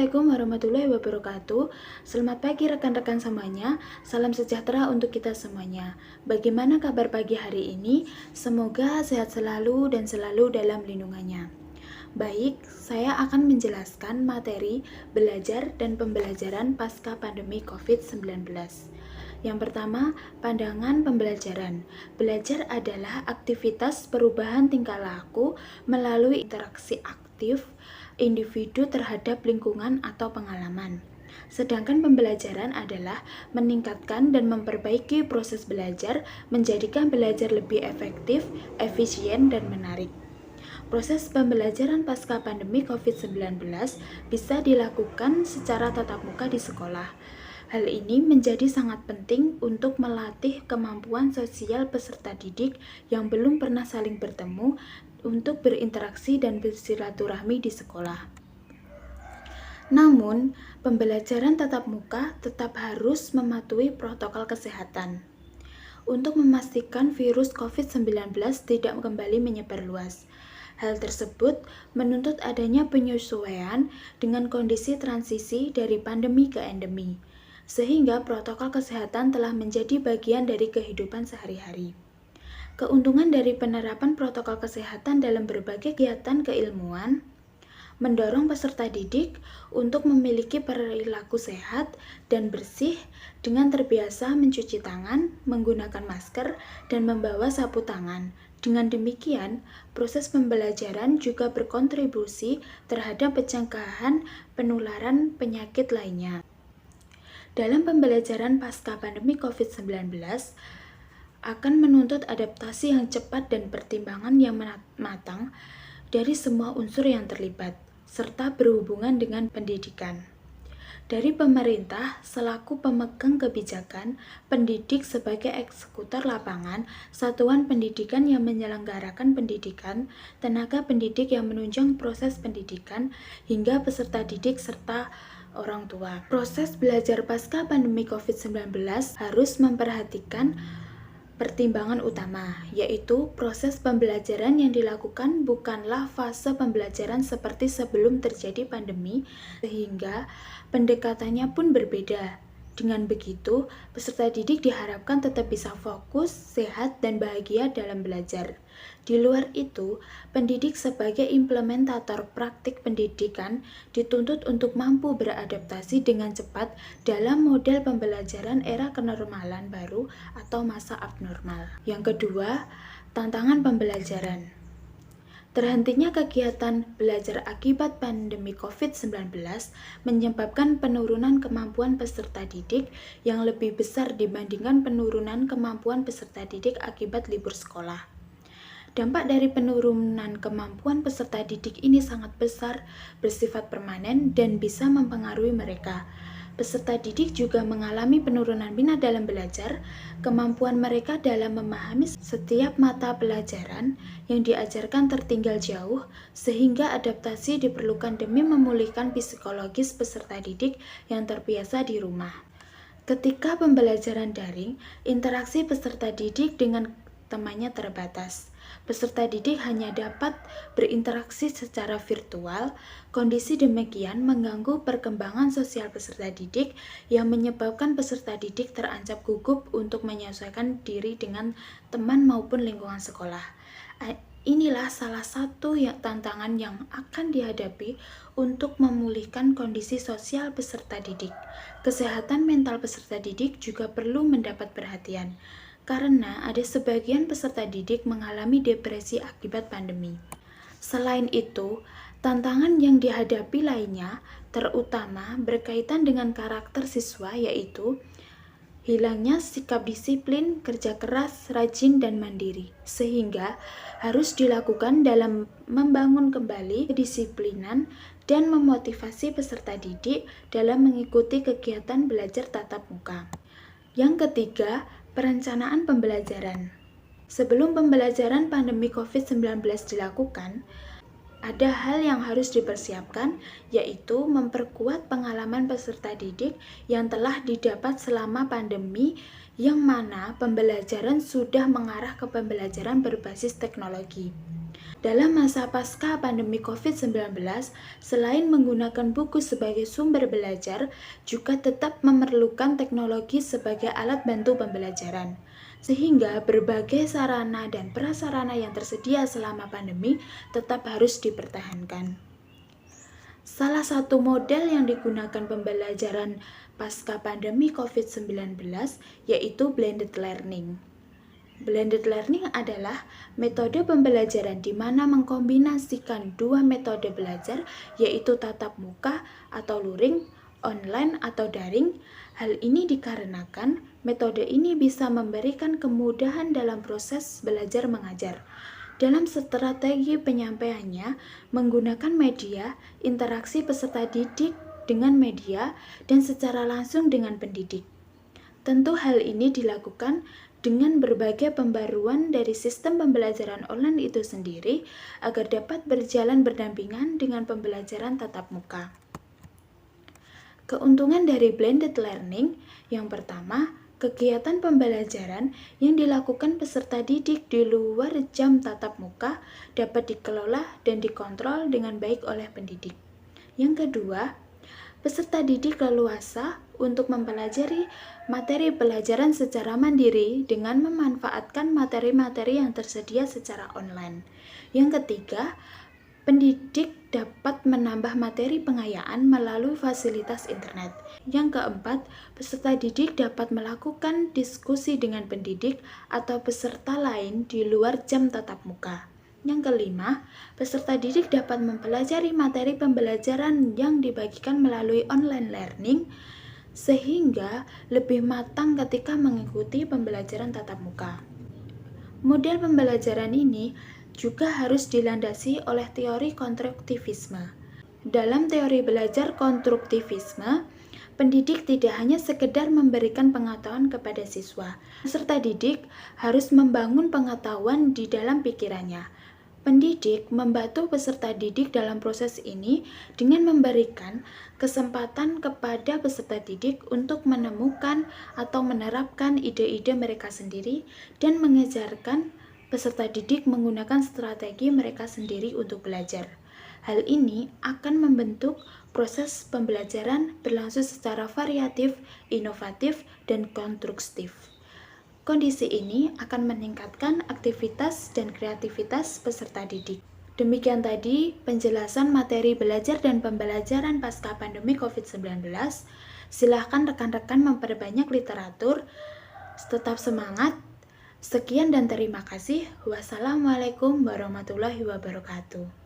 Assalamualaikum warahmatullahi wabarakatuh. Selamat pagi rekan-rekan semuanya. Salam sejahtera untuk kita semuanya. Bagaimana kabar pagi hari ini? Semoga sehat selalu dan selalu dalam lindungannya. Baik, saya akan menjelaskan materi belajar dan pembelajaran pasca pandemi COVID-19. Yang pertama, pandangan pembelajaran. Belajar adalah aktivitas perubahan tingkah laku melalui interaksi aktif individu terhadap lingkungan atau pengalaman. Sedangkan pembelajaran adalah meningkatkan dan memperbaiki proses belajar, menjadikan belajar lebih efektif, efisien, dan menarik. Proses pembelajaran pasca pandemi COVID-19 bisa dilakukan secara tatap muka di sekolah. Hal ini menjadi sangat penting untuk melatih kemampuan sosial peserta didik yang belum pernah saling bertemu untuk berinteraksi dan bersilaturahmi di sekolah. Namun, pembelajaran tatap muka tetap harus mematuhi protokol kesehatan untuk memastikan virus COVID-19 tidak kembali menyebar luas. Hal tersebut menuntut adanya penyesuaian dengan kondisi transisi dari pandemi ke endemi, sehingga protokol kesehatan telah menjadi bagian dari kehidupan sehari-hari. Keuntungan dari penerapan protokol kesehatan dalam berbagai kegiatan keilmuan mendorong peserta didik untuk memiliki perilaku sehat dan bersih dengan terbiasa mencuci tangan, menggunakan masker, dan membawa sapu tangan. Dengan demikian, proses pembelajaran juga berkontribusi terhadap pencegahan penularan penyakit lainnya. Dalam pembelajaran pasca pandemi COVID-19, akan menuntut adaptasi yang cepat dan pertimbangan yang matang dari semua unsur yang terlibat, serta berhubungan dengan pendidikan. Dari pemerintah selaku pemegang kebijakan, pendidik sebagai eksekutor lapangan, satuan pendidikan yang menyelenggarakan pendidikan, tenaga pendidik yang menunjang proses pendidikan, hingga peserta didik serta orang tua. Proses belajar pasca pandemi COVID-19 harus memperhatikan pertimbangan utama, yaitu proses pembelajaran yang dilakukan bukanlah fase pembelajaran seperti sebelum terjadi pandemi, sehingga pendekatannya pun berbeda. Dengan begitu, peserta didik diharapkan tetap bisa fokus, sehat, dan bahagia dalam belajar. Di luar itu, pendidik sebagai implementator praktik pendidikan dituntut untuk mampu beradaptasi dengan cepat dalam model pembelajaran era kenormalan baru atau masa abnormal. Yang kedua, tantangan pembelajaran. Terhentinya kegiatan belajar akibat pandemi COVID-19 menyebabkan penurunan kemampuan peserta didik yang lebih besar dibandingkan penurunan kemampuan peserta didik akibat libur sekolah. Dampak dari penurunan kemampuan peserta didik ini sangat besar, bersifat permanen, dan bisa mempengaruhi mereka. Peserta didik juga mengalami penurunan minat dalam belajar, kemampuan mereka dalam memahami setiap mata pelajaran yang diajarkan tertinggal jauh, sehingga adaptasi diperlukan demi memulihkan psikologis peserta didik yang terbiasa di rumah. Ketika pembelajaran daring, interaksi peserta didik dengan temannya terbatas. Peserta didik hanya dapat berinteraksi secara virtual. Kondisi demikian mengganggu perkembangan sosial peserta didik yang menyebabkan peserta didik terancam gugup untuk menyesuaikan diri dengan teman maupun lingkungan sekolah. Inilah salah satu tantangan yang akan dihadapi untuk memulihkan kondisi sosial peserta didik. Kesehatan mental peserta didik juga perlu mendapat perhatian, karena ada sebagian peserta didik mengalami depresi akibat pandemi. Selain itu, tantangan yang dihadapi lainnya terutama berkaitan dengan karakter siswa, yaitu hilangnya sikap disiplin, kerja keras, rajin, dan mandiri, sehingga harus dilakukan dalam membangun kembali kedisiplinan dan memotivasi peserta didik dalam mengikuti kegiatan belajar tatap muka. Yang ketiga, perencanaan pembelajaran. Sebelum pembelajaran pandemi COVID-19 dilakukan, ada hal yang harus dipersiapkan, yaitu memperkuat pengalaman peserta didik yang telah didapat selama pandemi, yang mana pembelajaran sudah mengarah ke pembelajaran berbasis teknologi. Dalam masa pasca pandemi COVID-19, selain menggunakan buku sebagai sumber belajar, juga tetap memerlukan teknologi sebagai alat bantu pembelajaran. Sehingga berbagai sarana dan prasarana yang tersedia selama pandemi tetap harus dipertahankan. Salah satu model yang digunakan pembelajaran pasca pandemi COVID-19 yaitu blended learning. Blended learning adalah metode pembelajaran di mana mengkombinasikan dua metode belajar, yaitu tatap muka atau luring, online atau daring. Hal ini dikarenakan metode ini bisa memberikan kemudahan dalam proses belajar mengajar. Dalam strategi penyampaiannya, menggunakan media, interaksi peserta didik dengan media, dan secara langsung dengan pendidik. Tentu hal ini dilakukan dengan berbagai pembaruan dari sistem pembelajaran online itu sendiri agar dapat berjalan berdampingan dengan pembelajaran tatap muka. Keuntungan dari blended learning yang pertama, kegiatan pembelajaran yang dilakukan peserta didik di luar jam tatap muka dapat dikelola dan dikontrol dengan baik oleh pendidik. Yang kedua, peserta didik leluasa untuk mempelajari materi pelajaran secara mandiri dengan memanfaatkan materi-materi yang tersedia secara online. Yang ketiga, pendidik dapat menambah materi pengayaan melalui fasilitas internet. Yang keempat, peserta didik dapat melakukan diskusi dengan pendidik atau peserta lain di luar jam tatap muka. Yang kelima, peserta didik dapat mempelajari materi pembelajaran yang dibagikan melalui online learning sehingga lebih matang ketika mengikuti pembelajaran tatap muka. Model pembelajaran ini juga harus dilandasi oleh teori konstruktivisme. Dalam teori belajar konstruktivisme, pendidik tidak hanya sekedar memberikan pengetahuan kepada siswa. Peserta didik harus membangun pengetahuan di dalam pikirannya. Pendidik membantu peserta didik dalam proses ini dengan memberikan kesempatan kepada peserta didik untuk menemukan atau menerapkan ide-ide mereka sendiri dan mengajarkan peserta didik menggunakan strategi mereka sendiri untuk belajar. Hal ini akan membentuk proses pembelajaran berlangsung secara variatif, inovatif, dan konstruktif. Kondisi ini akan meningkatkan aktivitas dan kreativitas peserta didik. Demikian tadi penjelasan materi belajar dan pembelajaran pasca pandemi COVID-19. Silahkan rekan-rekan memperbanyak literatur. Tetap semangat. Sekian dan terima kasih. Wassalamualaikum warahmatullahi wabarakatuh.